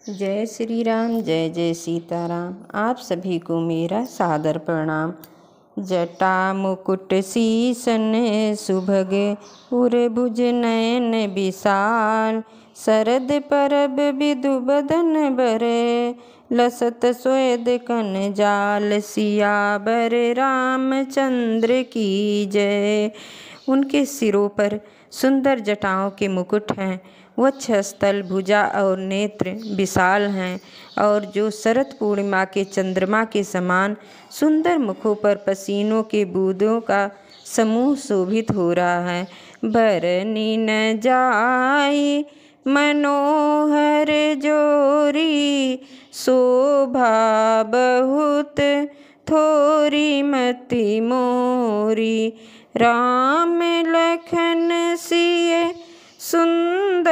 जय श्री राम, जय जय सीताराम। आप सभी को मेरा सादर प्रणाम। जटा मुकुट सीसन सुभग उरभुज नयन विशाल, शरद परब बिदु बदन बरे, लसत स्वेद कन जाल, सियावर रामचंद्र की जय। उनके सिरों पर सुंदर जटाओं के मुकुट हैं, वक्षस्थल, भुजा और नेत्र विशाल हैं, और जो शरद पूर्णिमा के चंद्रमा के समान सुंदर मुखों पर पसीनों के बूंदों का समूह शोभित हो रहा है। बरनी न जाए मनोहर जोरी, शोभा बहुत थोरी मति मोरी, राम लखन सिए सुंदरताई,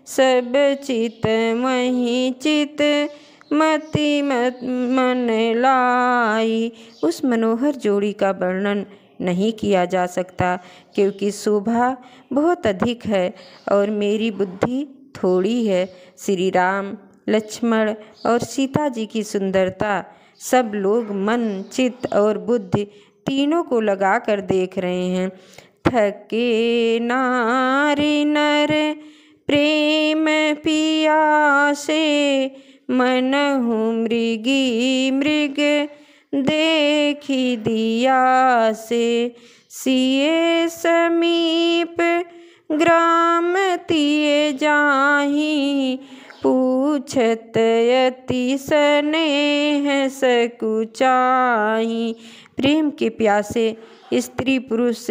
सब चित मही चित मति मन लाई। उस मनोहर जोड़ी का वर्णन नहीं किया जा सकता, क्योंकि शोभा बहुत अधिक है और मेरी बुद्धि थोड़ी है। श्री राम, लक्ष्मण और सीता जी की सुंदरता सब लोग मन, चित्त और बुद्धि तीनों को लगा कर देख रहे हैं। थके नारी नर प्रेम पियासे, मनहु मृगी मृग देखी दिया से, सिए समीप ग्राम तिए जाहि, पूछत यति स्नेह सकुचाहि। प्रेम के प्यासे स्त्री पुरुष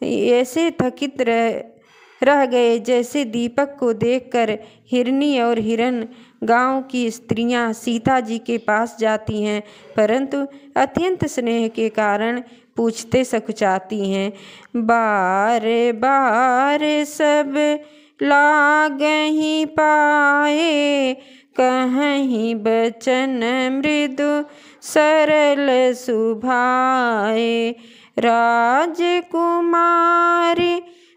ऐसे थकित रह गए जैसे दीपक को देखकर हिरनी और हिरन गांव की स्त्रियां सीता जी के पास जाती हैं, परंतु अत्यंत स्नेह के कारण पूछते सकुचाती हैं। बार बार सब लागहि पाए, कहीं बचन मृदु सरल सुभाए, राजकुमारी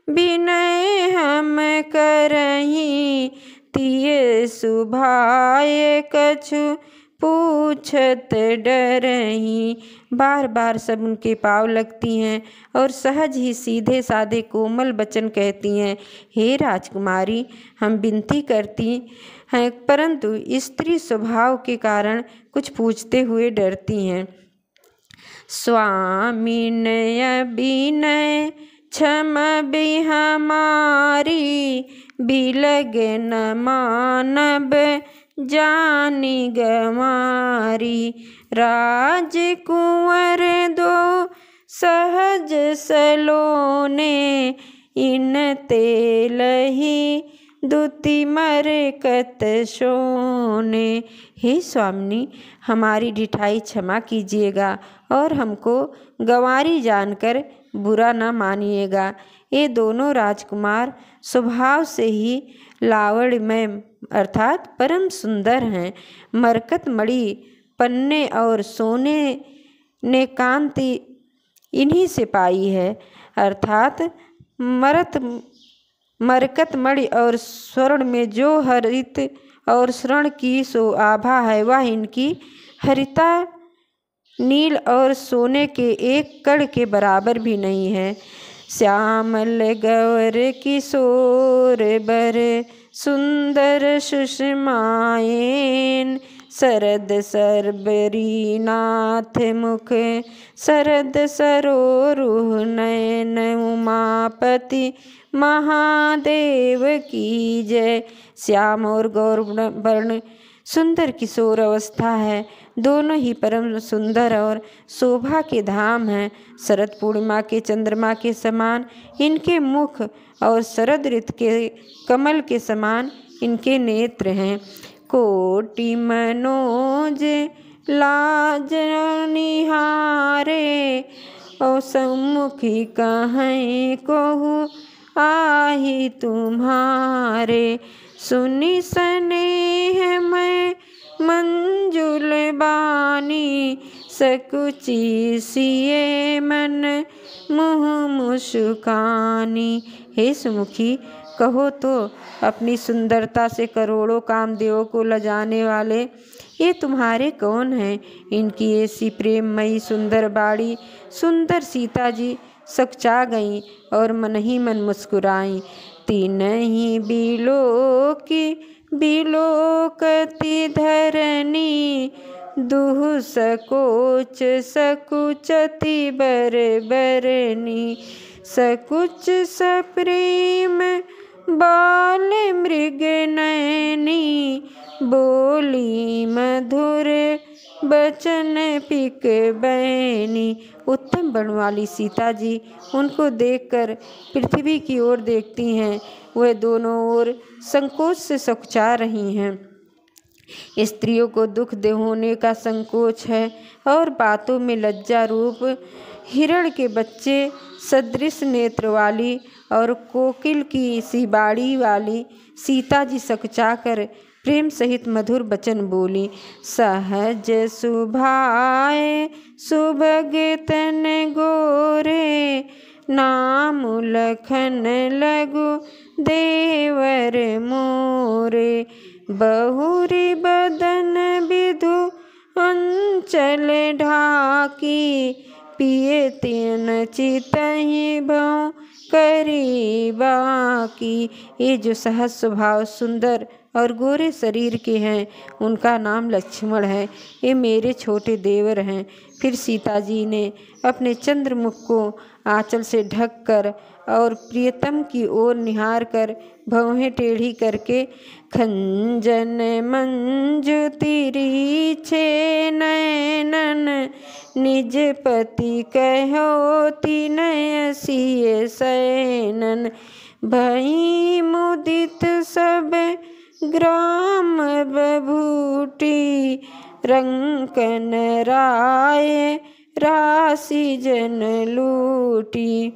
विनय हम करहीं, तिये सुभाए कछु पूछत डरहीं। बार बार सब उनके पाँव लगती हैं और सहज ही सीधे साधे कोमल वचन कहती हैं। हे राजकुमारी, हम विनती करती हैं, परंतु स्त्री स्वभाव के कारण कुछ पूछते हुए डरती हैं। स्वामिनय विनय क्षम भी हमारी, बिलग न मानब जानी गंवारी, राजकुंवर दो सहज सलोने, इन तेलही दुति मरकत सोने। हे स्वामिनी, हमारी ढिठाई क्षमा कीजिएगा और हमको गंवारी जानकर बुरा न मानिएगा। ये दोनों राजकुमार स्वभाव से ही लावण्यमय अर्थात परम सुंदर हैं। मरकत मणि, पन्ने और सोने ने कांति इन्हीं से पाई है, अर्थात मरकत मणि और स्वर्ण में जो हरित और स्वर्ण की सो आभा है, वह इनकी हरिता नील और सोने के एक कण के बराबर भी नहीं है। श्यामल गौर किशोर बर, सुंदर सुषमायेन, शरद सरबरी नाथ मुख, शरद सरोरुह नयन, उमापति महादेव की जय। श्याम और गौर वर्ण सुंदर किशोर अवस्था है, दोनों ही परम सुंदर और शोभा के धाम हैं। शरद पूर्णिमा के चंद्रमा के समान इनके मुख और शरद ऋतु के कमल के समान इनके नेत्र हैं। कोटि मनोज लाज निहारे, और सम्मुखी कहीं कहूँ आही तुम्हारे, सुनि स्नेह मैं मंजुल बानी, सकुची सिए मन मुँह मुस्कानी। हे सुमुखी, कहो तो अपनी सुंदरता से करोड़ों कामदेवों को लजाने वाले ये तुम्हारे कौन हैं? इनकी ऐसी प्रेममयी सुंदर बाड़ी सुंदर सीता जी सकचा गईं और मन ही मन मुस्कुराईं। तीनहि बिलोकति धरणी दुह सकोच सकुचति बरबरनी। सकुच सप्रेम बाल मृग नयनी बोली मधुर बचन पिक बैनी। उत्तम बर्ण वाली सीता जी उनको देखकर पृथ्वी की ओर देखती हैं। वह दोनों ओर संकोच से सकुचा रही हैं। स्त्रियों को दुख दे होने का संकोच है और बातों में लज्जा रूप हिरण के बच्चे सदृश नेत्र वाली और कोकिल की सी बाड़ी वाली सीता जी सकुचा कर प्रेम सहित मधुर वचन बोली। सहज सुभाए सुभग तन गोरे नाम लखन लघु देवर मोरे। बहुरी बदन विधु अंचल ढाकी पिए तेन चितहि भौ करी बाकी। ये जो सहज स्वभाव सुंदर और गोरे शरीर के हैं उनका नाम लक्ष्मण है। ये मेरे छोटे देवर हैं। फिर सीता जी ने अपने चंद्रमुख को आंचल से ढक कर और प्रियतम की ओर निहार कर भौहें टेढ़ी करके खंजन मंजु तिरछे नयनन निज पति कहो तिनय सिय शयनन। भई मुदित सब ग्राम बभूटी रंकन राय राशि जन लूटी।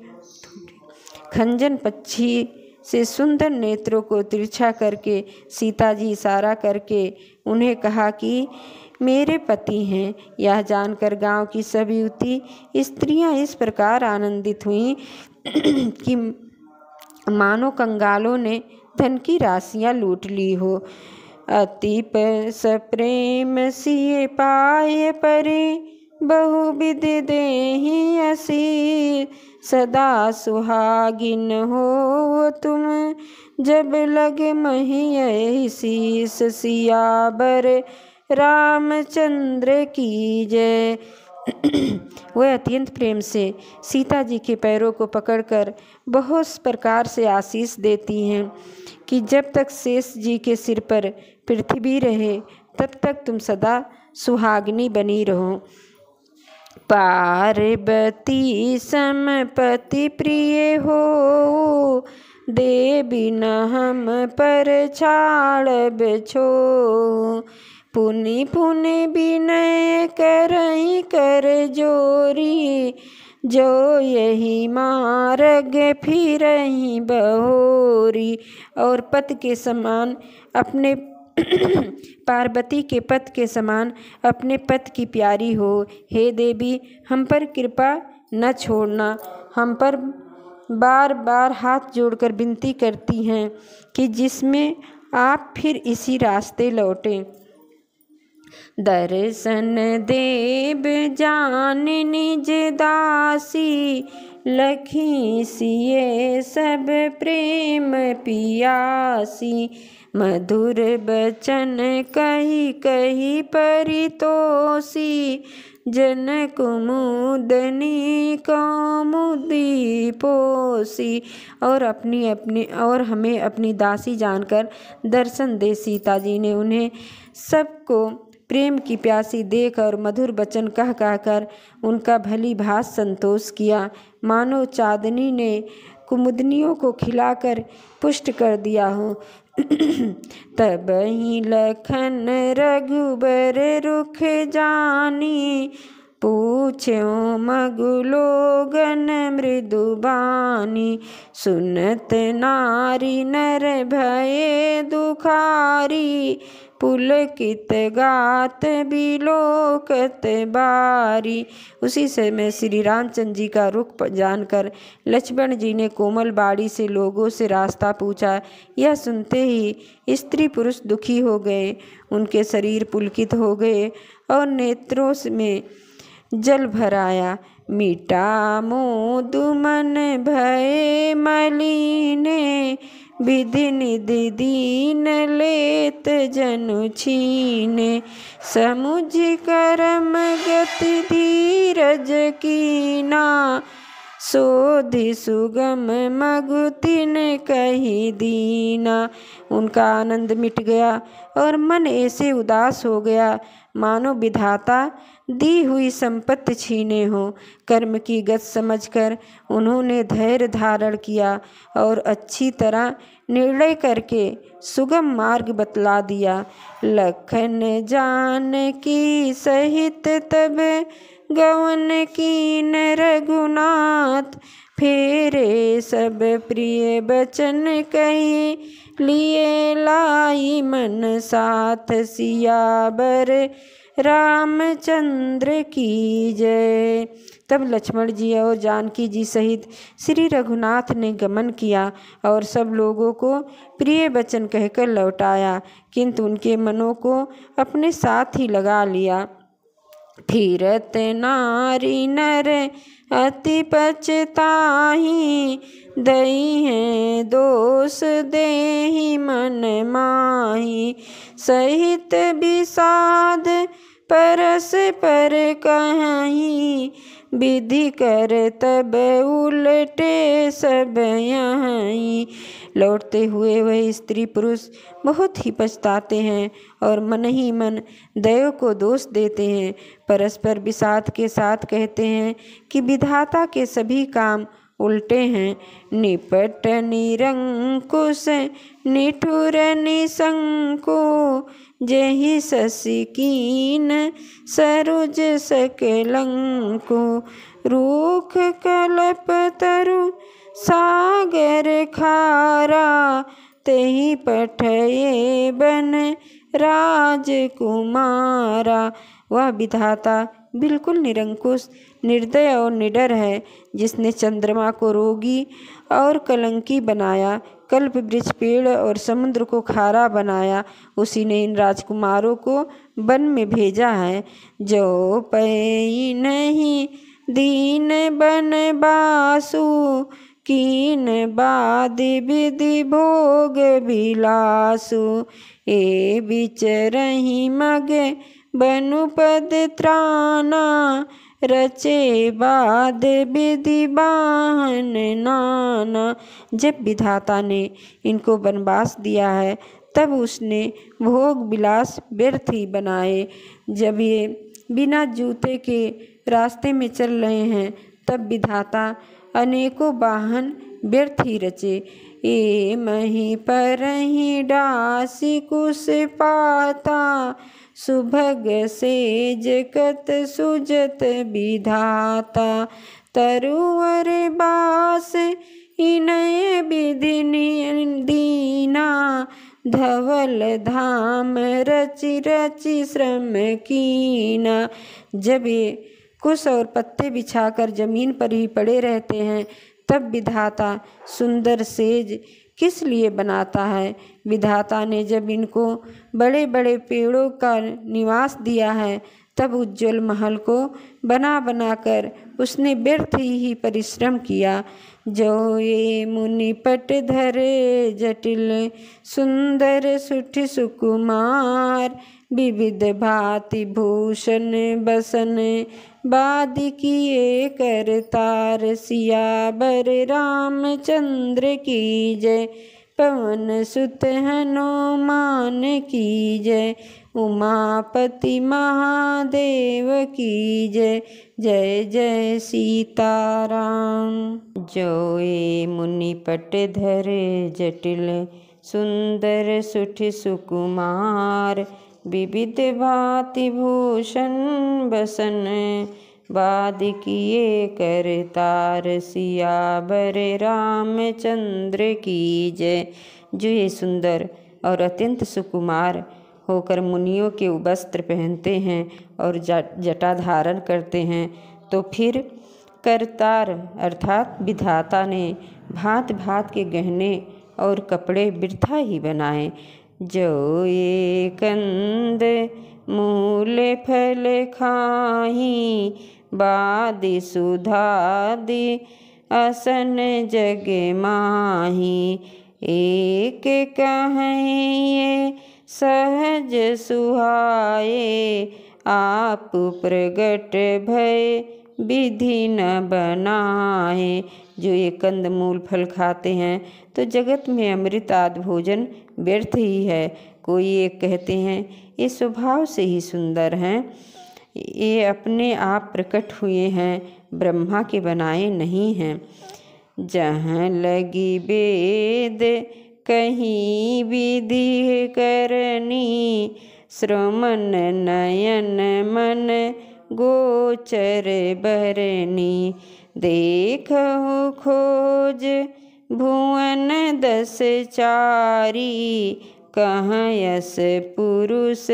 खंजन पक्षी से सुंदर नेत्रों को तिरछा करके सीता जी इशारा करके उन्हें कहा कि मेरे पति हैं। यह जानकर गांव की सभी युवती स्त्रियां इस प्रकार आनंदित हुईं कि मानो कंगालों ने धन की राशियां लूट ली हो। अति सप्रेम सिए पाए परे बहुविध देहि असी। सदा सुहागिन हो तुम जब लगे मही शीस। सियावर रामचंद्र की जय। वह अत्यंत प्रेम से सीता जी के पैरों को पकड़कर बहुत प्रकार से आशीष देती हैं कि जब तक शेष जी के सिर पर पृथ्वी रहे तब तक तुम सदा सुहागिनी बनी रहो। पार्वती समपति प्रिय हो देवी न हम पर छाड़ब छो। पुनि पुनि विनय करई कर जोरी जो यही मार्ग फिरही बहोरी। और पत के समान अपने पार्वती के पत के समान अपने पत की प्यारी हो। हे देवी हम पर कृपा न छोड़ना। हम पर बार बार हाथ जोड़कर विनती करती हैं कि जिसमें आप फिर इसी रास्ते लौटें। दर्शन देव जान निज दासी लखी सिए सब प्रेम पियासी। मधुर बचन कही कही परितोषी जन कुमुदनी कौमुदी पोसी। और हमें अपनी दासी जानकर दर्शन दे। सीता जी ने उन्हें सबको प्रेम की प्यासी देख और मधुर वचन कह कहकर उनका भली भांति संतोष किया। मानो चांदनी ने कुमुदनियों को खिलाकर पुष्ट कर दिया हो। तब ही लखन रघुबर रुख जानी पूछ्यो मगुलोगन मृदुबानी। सुनत नारी नर भये दुखारी पुलकित गात बिलोकत बारी। उसी समय श्री रामचंद्र जी का रुख जानकर लक्ष्मण जी ने कोमल बाड़ी से लोगों से रास्ता पूछा। यह सुनते ही स्त्री पुरुष दुखी हो गए, उनके शरीर पुलकित हो गए और नेत्रों में जल भर आया। मीठा मोदु मन भय मलिने, विधि निधि दीन लेत जनु छीने। समुझ करम गति धीरज कीना, सोधि सुगम मगुतिन कही दीना। उनका आनंद मिट गया और मन ऐसे उदास हो गया मानो विधाता दी हुई संपत्ति छीने हो। कर्म की गत समझकर उन्होंने धैर्य धारण किया और अच्छी तरह निर्णय करके सुगम मार्ग बतला दिया। लखन जानकी सहित तब गवन कीन रघुनाथ, फेरे सब प्रिय बचन कही लिए लाई मन साथ। सियावर रामचंद्र की जय। तब लक्ष्मण जी और जानकी जी सहित श्री रघुनाथ ने गमन किया और सब लोगों को प्रिय वचन कहकर लौटाया, किंतु उनके मनों को अपने साथ ही लगा लिया। फिरत नारी नर अति पछताही, दई है दोष देहि मन माही। सहित विषाद परस पर कहीं, विधि कर तब उलटे सब यहीं। लौटते हुए वह स्त्री पुरुष बहुत ही पछताते हैं और मन ही मन दैव को दोष देते हैं। परस्पर विषाद के साथ कहते हैं कि विधाता के सभी काम उल्टे हैं। निपट निरंकुश निठुर निशंको, जेहि शशि कीन सरोज सकलंको। रूख कल्प तरु सागर खारा, तेहि पठये बन राजकुमारा। वह विधाता बिल्कुल निरंकुश, निर्दय और निडर है, जिसने चंद्रमा को रोगी और कलंकी बनाया, कल्प वृक्ष पेड़ और समुद्र को खारा बनाया। उसी ने इन राजकुमारों को वन में भेजा है। जो पै नहीं दीन बन बासु, कीन बादि विधि भोग विलासु। ए विचरहि मग बनु पद त्राना, रचे बाद विधि बाहन नाना। जब विधाता ने इनको वनवास दिया है तब उसने भोग विलास व्यर्थ ही बनाए। जब ये बिना जूते के रास्ते में चल रहे हैं तब विधाता अनेकों वाहन व्यर्थ ही रचे। ए मही परहि डासी कुश पाता, सुभग सेज कत सुजत विधाता। तरुवर बास इनय विधि दीना, धवल धाम रचि रचि श्रम कीना। जब ये कुश और पत्ते बिछाकर जमीन पर ही पड़े रहते हैं तब विधाता सुंदर सेज किस लिए बनाता है। विधाता ने जब इनको बड़े बड़े पेड़ों का निवास दिया है तब उज्ज्वल महल को बना बनाकर उसने व्यर्थ ही परिश्रम किया। जो ये मुनि पट धरे जटिल, सुंदर सुठ सुकुमार। विविध भांति भूषण बसन, बादि किए करतार। सियावर रामचंद्र की जय, पवन सुत हनुमान की जय। उमापति महादेव की जय, जय जय सीताराम। जो ये मुनि पट धरे जटिल, सुंदर सुठ सुकुमार। विविध भांति भूषण बसन, बादि किए करतार। सियावर रामचंद्र की जय। जो ये सुंदर और अत्यंत सुकुमार होकर मुनियों के वस्त्र पहनते हैं और जटा धारण करते हैं, तो फिर करतार अर्थात विधाता ने भांत भांत के गहने और कपड़े वृथा ही बनाए। जो ये कंद मूल फल खाही, बादि सुधादि असन जग माही। एक कहें ये सहज सुहाए, आप प्रगट भय विधि न बनाए। जो ये कंद मूल फल खाते हैं तो जगत में अमृत आदि भोजन व्यर्थ ही है। कोई एक कहते हैं ये स्वभाव से ही सुंदर हैं, ये अपने आप प्रकट हुए हैं, ब्रह्मा के बनाए नहीं हैं। जहाँ लगी वेद कहीं विधि करनी, श्रमण नयन मन गोचर बरनी। देखहु खोज भुवन 10 चारी, कहाँ यस पुरुष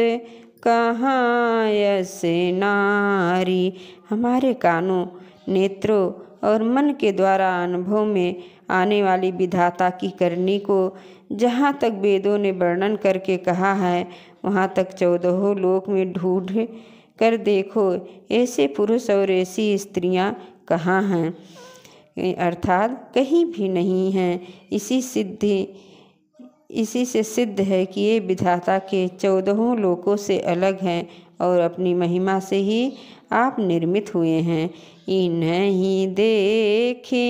कहाँ यस नारी। हमारे कानों, नेत्रों और मन के द्वारा अनुभव में आने वाली विधाता की करनी को जहाँ तक वेदों ने वर्णन करके कहा है, वहाँ तक 14 लोक में ढूंढ कर देखो ऐसे पुरुष और ऐसी स्त्रियाँ कहाँ हैं, अर्थात कहीं भी नहीं हैं। इसी से सिद्ध है कि ये विधाता के 14 लोकों से अलग हैं और अपनी महिमा से ही आप निर्मित हुए हैं। इन्हीं देखे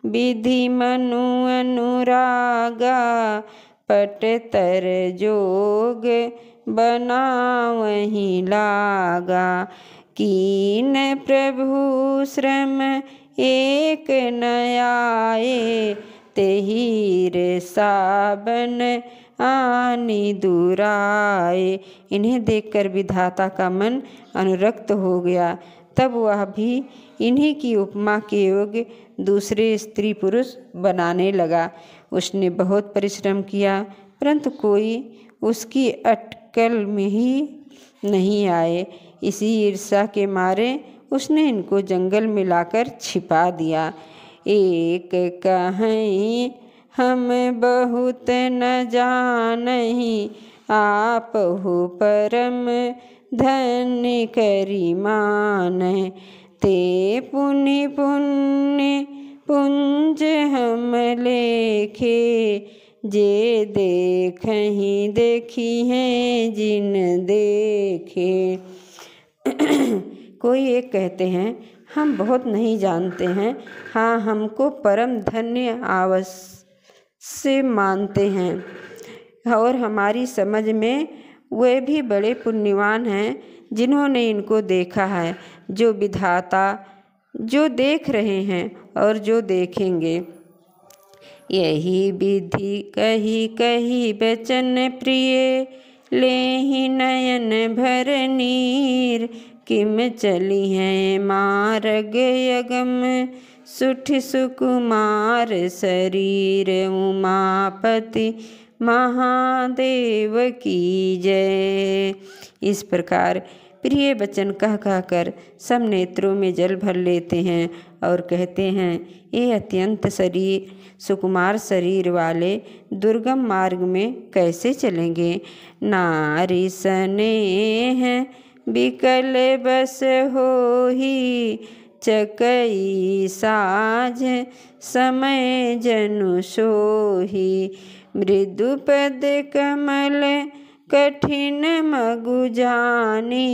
विधि मनु अनुरागा, पट तर जोग बनावहीं लागा। कीन प्रभु श्रम एक न आए, तेहीर साबन आनी दुराए। इन्हें देखकर विधाता का मन अनुरक्त हो गया, तब वह भी इन्हीं की उपमा के योग्य दूसरे स्त्री पुरुष बनाने लगा। उसने बहुत परिश्रम किया, परंतु कोई उसकी अटकल में ही नहीं आए। इसी ईर्ष्या के मारे उसने इनको जंगल में लाकर छिपा दिया। एक कहीं हम बहुत न जानहीं, आप हो परम धन्य करी मानहि। ते पुनि पुण्य पुंज हम लेखे, जे देखहीं देखी हैं जिन देखे। कोई एक कहते हैं हम बहुत नहीं जानते हैं, हाँ हमको परम धन्य अवश्य मानते हैं और हमारी समझ में वे भी बड़े पुण्यवान हैं जिन्होंने इनको देखा है। जो विधाता जो देख रहे हैं और जो देखेंगे। यही विधि कही कही बचन प्रिय, लेहि नयन भर नीर। किम चली हैं मार्ग यगम, सुठ सुकुमार शरीर। उमापति महादेव की जय। इस प्रकार प्रिय वचन कह कहकर सब नेत्रों में जल भर लेते हैं और कहते हैं, ये अत्यंत सुकुमार शरीर वाले दुर्गम मार्ग में कैसे चलेंगे। नारी स्नेह विकल बस होही, चकई साझ समय जनु सोही। मृदु पद कमल कठिन मगु जानी,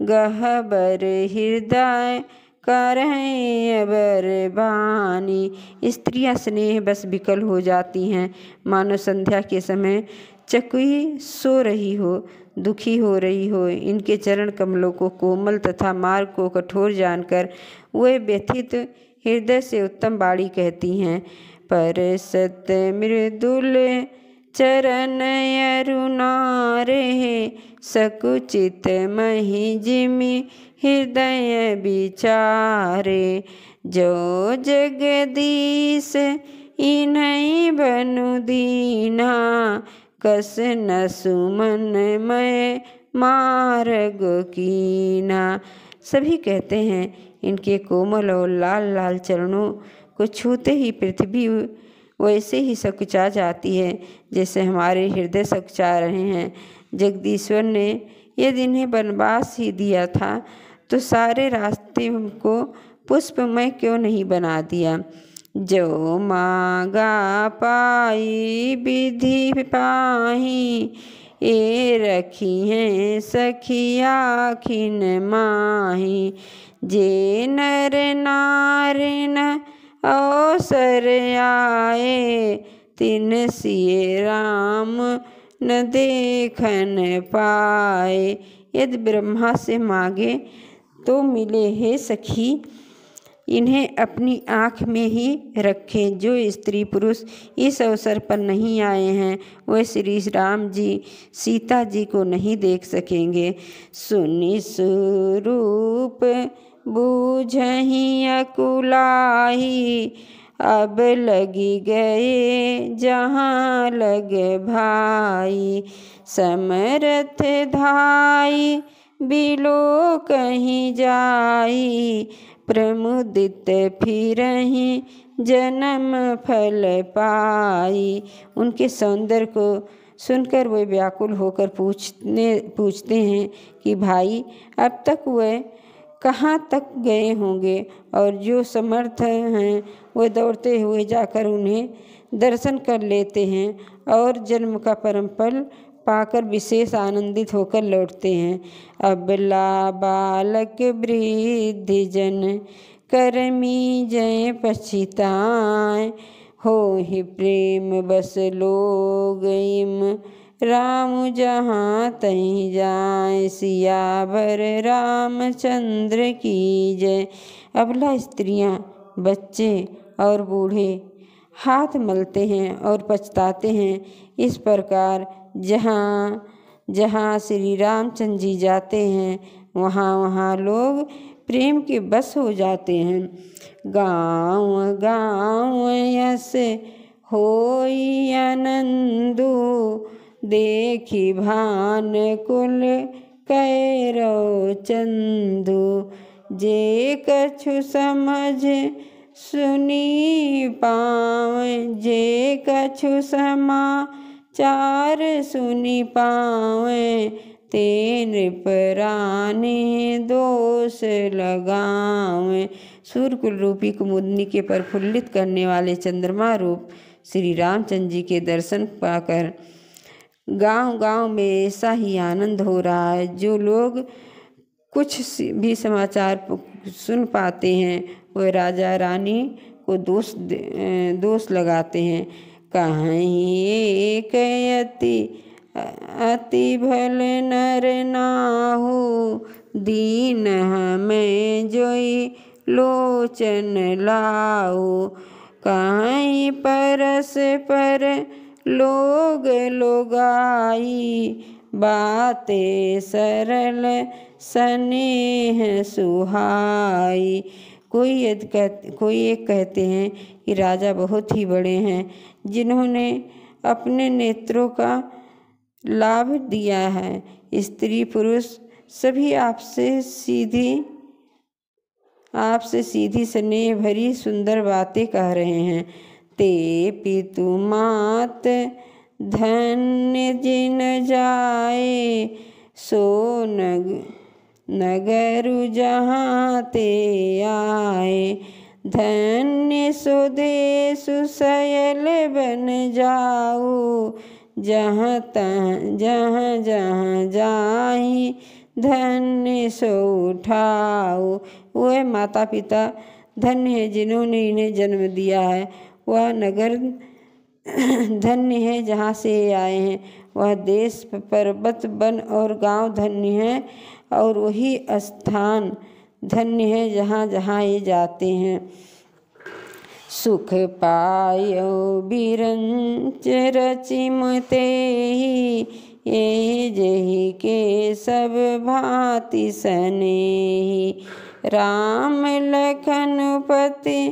गहबर हृदय करें अबर बानी। स्त्रियां स्नेह बस विकल हो जाती हैं, मानो संध्या के समय चकुई सो रही हो, दुखी हो रही हो। इनके चरण कमलों को कोमल तथा मार्ग को कठोर जानकर वे व्यथित हृदय से उत्तम बाणी कहती हैं। पर सत मृदुल चरण अरुणारे, सकुचित महि जिमि हृदय विचारे। जो जगदीश इन्हीं बनु दीना, कस न सुमन मैं मार्ग कीना। सभी कहते हैं इनके कोमल और लाल लाल चरणों को छूते ही पृथ्वी वैसे ही सकुचा जाती है जैसे हमारे हृदय सकुचा रहे हैं। जगदीश्वर ने यदि इन्हें वनवास ही दिया था तो सारे रास्ते को पुष्पमय क्यों नहीं बना दिया। जो मांगा पाई विधि पाही, ए रखी हैं सखिया खिन माही। जे नर नारिन अवसर आए, तिन सिय राम न देखन पाए। यदि ब्रह्मा से मांगे तो मिले। हे सखी, इन्हें अपनी आँख में ही रखें। जो स्त्री पुरुष इस अवसर पर नहीं आए हैं वह श्री राम जी सीता जी को नहीं देख सकेंगे। सुनि स्वरूप बूझहि अकुलाही, अब लगी गए जहाँ लगे भाई। समरथ धाई बिलो कहीं जाई, प्रमुदित फिरहि जन्म फल पाई। उनके सौंदर्य को सुनकर वे व्याकुल होकर पूछते हैं कि भाई अब तक वह कहाँ तक गए होंगे। और जो समर्थ हैं वह दौड़ते हुए जाकर उन्हें दर्शन कर लेते हैं और जन्म का परम फल पाकर विशेष आनंदित होकर लौटते हैं। अबला बालक वृद्ध जन करमी जय पछिताए, हो ही प्रेम बस लोग इम राम जहाँ तहीं जाए। सियावर रामचंद्र की जय। अबला स्त्रियां, बच्चे और बूढ़े हाथ मलते हैं और पछताते हैं। इस प्रकार जहाँ जहाँ श्री रामचंद्र जी जाते हैं वहाँ वहाँ लोग प्रेम के बस हो जाते हैं। गाँव गाँव यस होई आनंदो, देखी भान कुल कैरो चंदो। जे कछु समझ सुनी पावे, जे कछु समाचार सुनी पावे। ते नृपरानी दोष लगावे। सूर्यकुल रूपी कुमुदनी के प्रफुल्लित करने वाले चंद्रमा रूप श्री रामचंद्र जी के दर्शन पाकर गांव गांव में ऐसा ही आनंद हो रहा है। जो लोग कुछ भी समाचार सुन पाते हैं वह राजा रानी को दोष लगाते हैं। कहीं एक अति भल नर नाहु, दीन हमें जोई लोचन लाओ। कहीं परस पर लोग लोगाई, बातें सरल स्नेह सुहाई। कोई एक कहते हैं कि राजा बहुत ही बड़े हैं जिन्होंने अपने नेत्रों का लाभ दिया है। स्त्री पुरुष सभी आपसे सीधी स्नेह भरी सुंदर बातें कह रहे हैं। ते पितु मात धन्य जिन जाए, सो नगरु जहाँ ते आए। धन्य सो देश सयल बन जाऊ, जहाँ जहाँ जहाँ जाहि धन्य सो उठाओ। वह माता पिता धन्य है जिन्होंने इन्हें जन्म दिया है। वह नगर धन्य है जहाँ से आए हैं। वह देश पर्वत वन और गांव धन्य है और वही स्थान धन्य है जहाँ जहाँ ये जाते हैं। सुख पायो बिरंच रचिमते ही, ये जही के सब भांति सनेही। राम लखन पति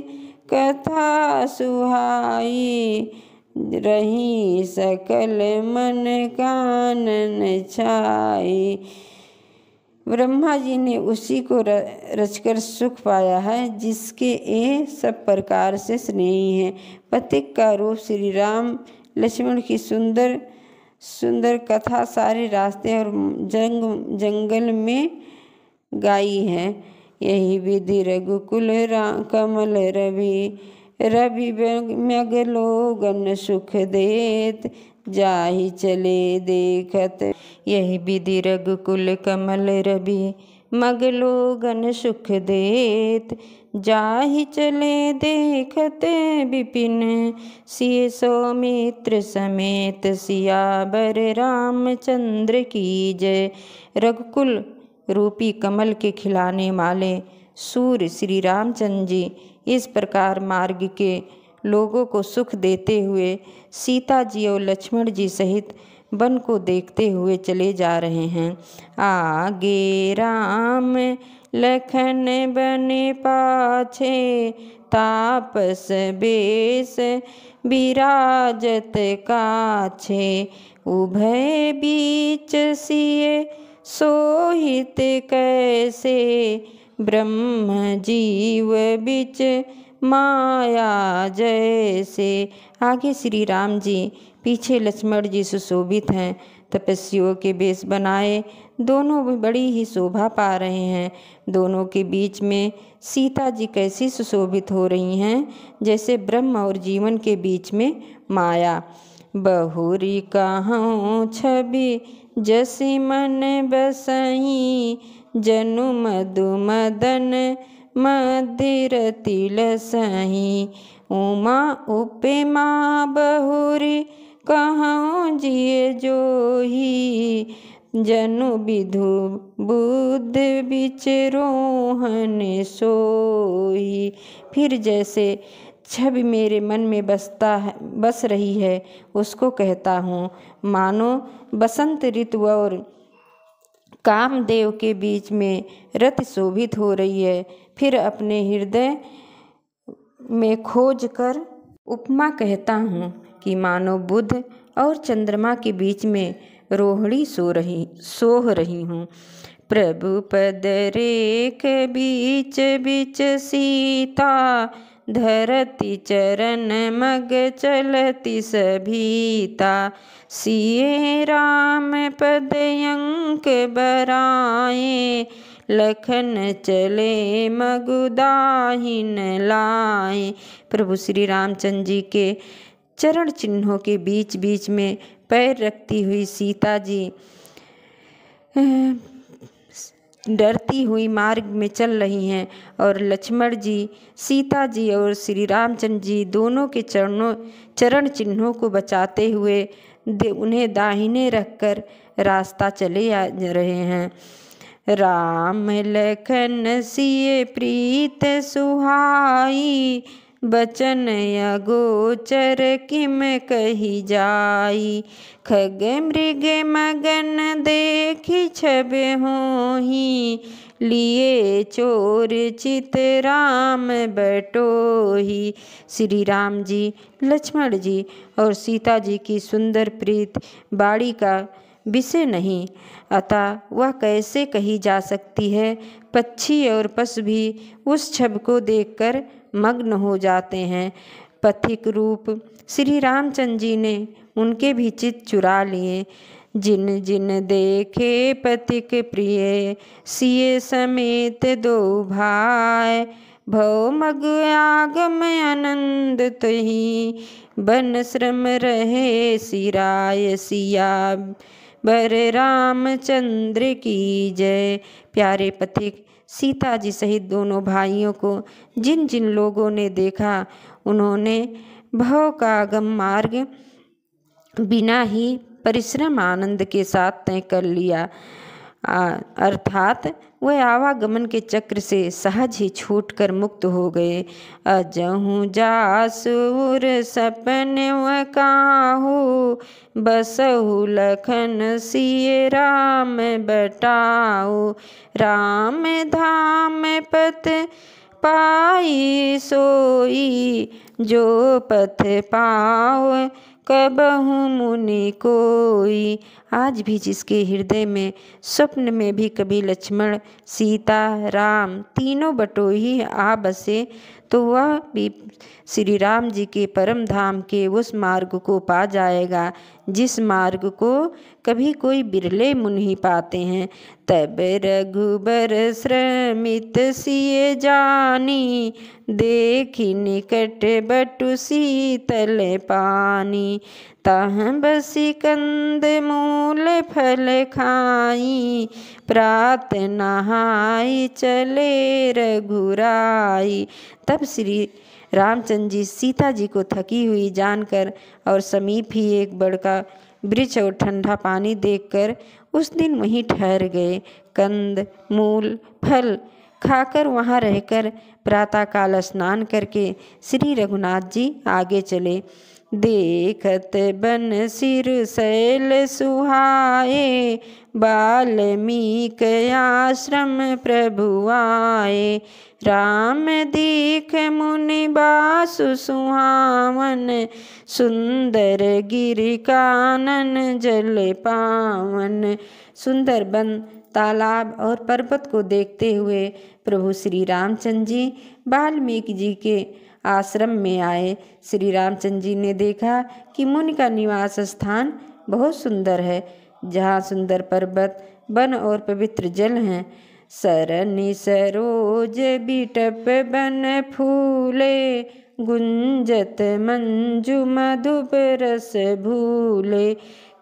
कथा सुहाई, रही सकल मन कानन छाए। ब्रह्मा जी ने उसी को रचकर सुख पाया है जिसके ये सब प्रकार से स्नेही है। पथिक का रूप श्री राम लक्ष्मण की सुंदर सुंदर कथा सारे रास्ते और जंगल में गाई है। यही विधि रघुकुल कमल रवि मगलोगन सुख देत जाहि चले देखत। यही विधि रघुकुल कमल रवि मगलोगन सुख देत जाहि चले देखत। विपिन सिय सौमित्र समेत सियावर रामचंद्र की जय। रघुकुल रूपी कमल के खिलाने वाले सूर्य श्री रामचंद्र जी इस प्रकार मार्ग के लोगों को सुख देते हुए सीता जी और लक्ष्मण जी सहित वन को देखते हुए चले जा रहे हैं। आगे राम लखन बने पाछे तापस बेश विराजत काछे। उभय बीच सिए सोहित कैसे ब्रह्म जीव बिच माया जैसे। आगे श्री राम जी पीछे लक्ष्मण जी सुशोभित हैं, तपस्वियों के वेश बनाए दोनों भी बड़ी ही शोभा पा रहे हैं। दोनों के बीच में सीता जी कैसी सुशोभित हो रही हैं जैसे ब्रह्म और जीवन के बीच में माया। बहुरी कहूँ छवि जसि मन बसई जनु मधु मदन मदिर तिलसही। उमा उपमा बहुरी कहूँ जिय जोही जनु विधु बुद्ध बिच रोहन सोही। फिर जैसे छवि मेरे मन में बस रही है उसको कहता हूँ, मानो बसंत ऋतु और कामदेव के बीच में रति शोभित हो रही है। फिर अपने हृदय में खोज कर उपमा कहता हूँ कि मानो बुध और चंद्रमा के बीच में रोहिणी सोह रही हूँ। प्रभु पद रेख बीच बीच सीता धरती चरण मग चलती सभीता। सिए राम पद अंक बराए लखन चले मगुदाहिन लाए। प्रभु श्री रामचंद्र जी के चरण चिन्हों के बीच बीच में पैर रखती हुई सीता जी डरती हुई मार्ग में चल रही हैं और लक्ष्मण जी सीता जी और श्री रामचंद्र जी दोनों के चरण चिन्हों को बचाते हुए उन्हें दाहिने रखकर रास्ता चले आ रहे हैं। राम लखन सिए प्रीत सुहाई बचन अगोचर किम कही जाई। खग मृग मगन देखी छबे होही लिए चोर चित राम बटोही। श्री राम जी लक्ष्मण जी और सीता जी की सुंदर प्रीत बाड़ी का विषय नहीं, अतः वह कैसे कही जा सकती है। पक्षी और पशु भी उस छब को देखकर मग्न हो जाते हैं। पथिक रूप श्री रामचंद्र जी ने उनके भी चित्त चुरा लिए। जिन जिन देखे पथिक प्रिय सिए समेत दो भाई भव मग आगम आनंद तही बन श्रम रहे सिराय सिया बर रामचंद्र की जय। प्यारे पथिक सीता जी सहित दोनों भाइयों को जिन जिन लोगों ने देखा उन्होंने भव का आगम मार्ग बिना ही परिश्रम आनंद के साथ तय कर लिया, अर्थात वह आवागमन के चक्र से सहज ही छूटकर मुक्त हो गए। अजहु जासुर सपन व काहू बसहु लखन सिए राम बटाऊ। राम धाम पत पाई सोई, जो पथ पाओ कबहु मुनि कोई। आज भी जिसके हृदय में स्वप्न में भी कभी लक्ष्मण, सीता, राम तीनों बटोही आ बसे, तो वह भी श्री राम जी के परम धाम के उस मार्ग को पा जाएगा जिस मार्ग को कभी कोई बिरले मुनि पाते हैं। तब रघुबर श्रमित सिय जानी, देखी निकट बटु शीतल पानी। तह बसी कंद मूल फल खाई, प्रात नहाई चले रघुराई। तब श्री रामचंद्र जी सीता जी को थकी हुई जानकर और समीप ही एक बड़का वृक्ष और ठंडा पानी देखकर उस दिन वहीं ठहर गए। कंद मूल फल खाकर वहाँ रहकर प्रातःकाल स्नान करके श्री रघुनाथ जी आगे चले। देखत बन सिर शैल सुहाए, वाल्मीकि आश्रम प्रभु आए। राम दीख मुनि बासु सुहावन, सुंदर गिरि कानन जल पावन। सुंदर वन, तालाब और पर्वत को देखते हुए प्रभु श्री रामचंद्र जी वाल्मीकि जी के आश्रम में आए। श्री रामचंद्र जी ने देखा कि मुनि का निवास स्थान बहुत सुंदर है, जहाँ सुंदर पर्वत, वन और पवित्र जल हैं। सरनि सरोज बिटप बन फूले, गुंजत मंजु मधुप रस भूले।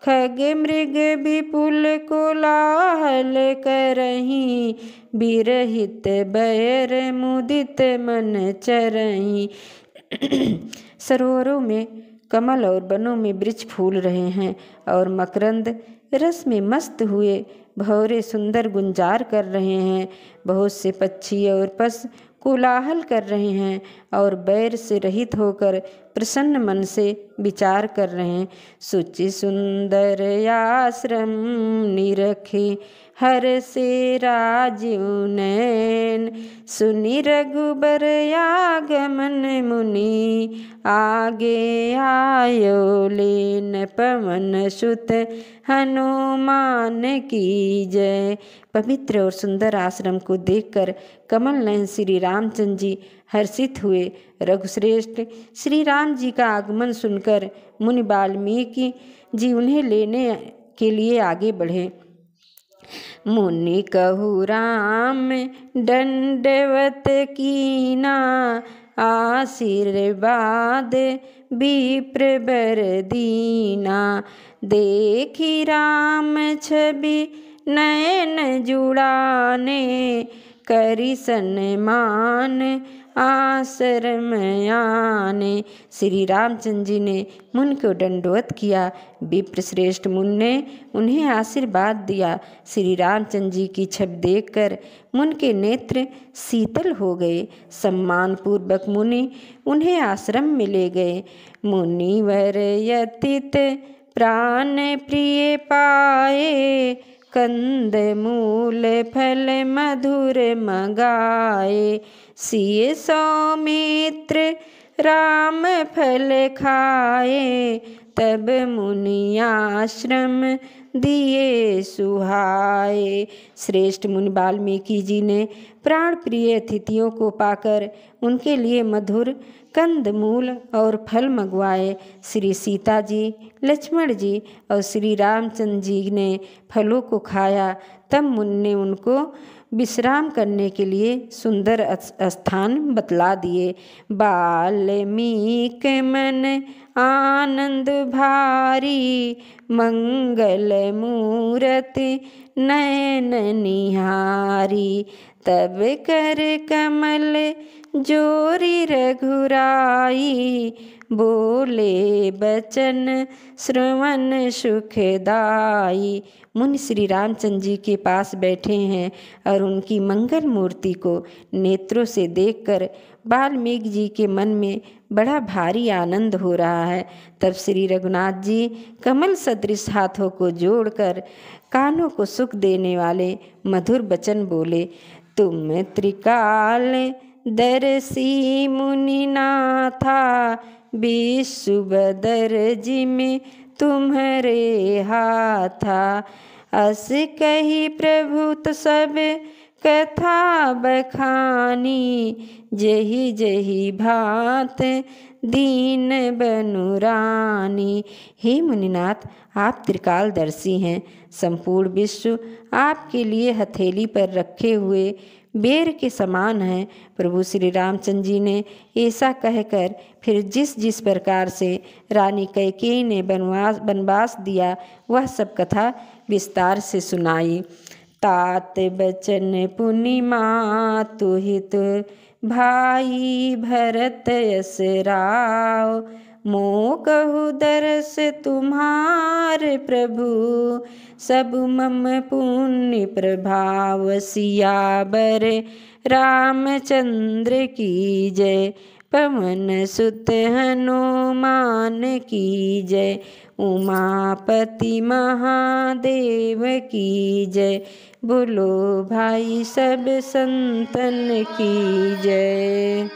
खग मृग विपुल कोलाहल करहीं, बिरहित बैर मुदित मन चरहीं। सरोवरों में कमल और वनों में वृक्ष फूल रहे हैं और मकरंद रस में मस्त हुए भौरे सुंदर गुंजार कर रहे हैं। बहुत से पक्षी और पशु कोलाहल कर रहे हैं और बैर से रहित होकर प्रसन्न मन से विचार कर रहे हैं। सुचि सुंदर आश्रम निरखे, हर से राजीव नैन। सुनि रघुबर आगमन मुनि, आगे आयो लेन। पवन सुत हनुमान की जय। पवित्र और सुंदर आश्रम को देखकर कमल नयन श्री रामचंद्र जी हर्षित हुए। रघुश्रेष्ठ श्री राम जी का आगमन सुनकर मुनि वाल्मीकि जी उन्हें लेने के लिए आगे बढ़े। मुनि कहु राम दंडवत कीना, आशीर्वाद विप्र बर दीना। देखी राम छवि नयन जुड़ाने, करी सन्मान आश्रम आने। श्री रामचंद्र जी ने मुनि को दंडवत किया। विप्र श्रेष्ठ मुनि ने उन्हें आशीर्वाद दिया। श्री रामचंद्र जी की छवि देखकर मुनि के नेत्र शीतल हो गए। सम्मान पूर्वक मुनि उन्हें आश्रम में ले गए। मुनिवर यतित प्राण प्रिय पाए, कंद मूल फल मधुर मगाए। सिय सौमित्र राम फल खाए, तब मुनि आश्रम दिए सुहाए। श्रेष्ठ मुनि वाल्मीकि जी ने प्राण प्रिय अतिथियों को पाकर उनके लिए मधुर कंद मूल और फल मंगवाए। श्री सीता जी, लक्ष्मण जी और श्री रामचंद्र जी ने फलों को खाया। तब मुनि ने उनको विश्राम करने के लिए सुंदर स्थान बतला दिए। वाल्मीकि मन आनंद भारी, मंगल मूरति नयन निहारी। तब कर कमल जोरी रघुराई, बोले बचन श्रवण सुखदाई। मुनि श्री रामचंद्र जी के पास बैठे हैं और उनकी मंगल मूर्ति को नेत्रों से देखकर वाल्मीकि जी के मन में बड़ा भारी आनंद हो रहा है। तब श्री रघुनाथ जी कमल सदृश हाथों को जोड़कर कानों को सुख देने वाले मधुर वचन बोले। तुम त्रिकाल दर्शी मुनि नाथा, विश्वबदर जिमि तुम्हरे हाथा। अस कही प्रभु सब कथा बखानी, जही जही भांत दीन बनुरानी। हे मुनिनाथ, आप त्रिकालदर्शी हैं। संपूर्ण विश्व आपके लिए हथेली पर रखे हुए बेर के समान है। प्रभु श्री रामचंद्र जी ने ऐसा कहकर फिर जिस जिस प्रकार से रानी कैकेयी ने वनवास दिया वह सब कथा विस्तार से सुनाई। तात बचन पुनि मातु हित, भाई भरत यस राव। मोह कहु दरस तुम्हारे प्रभु, सब मम पुण्य प्रभाव। सियावर रामचंद्र की जय, पवन सुत हनुमान की जय। उमापति महादेव की जय, बोलो भाई सब संतन की जय।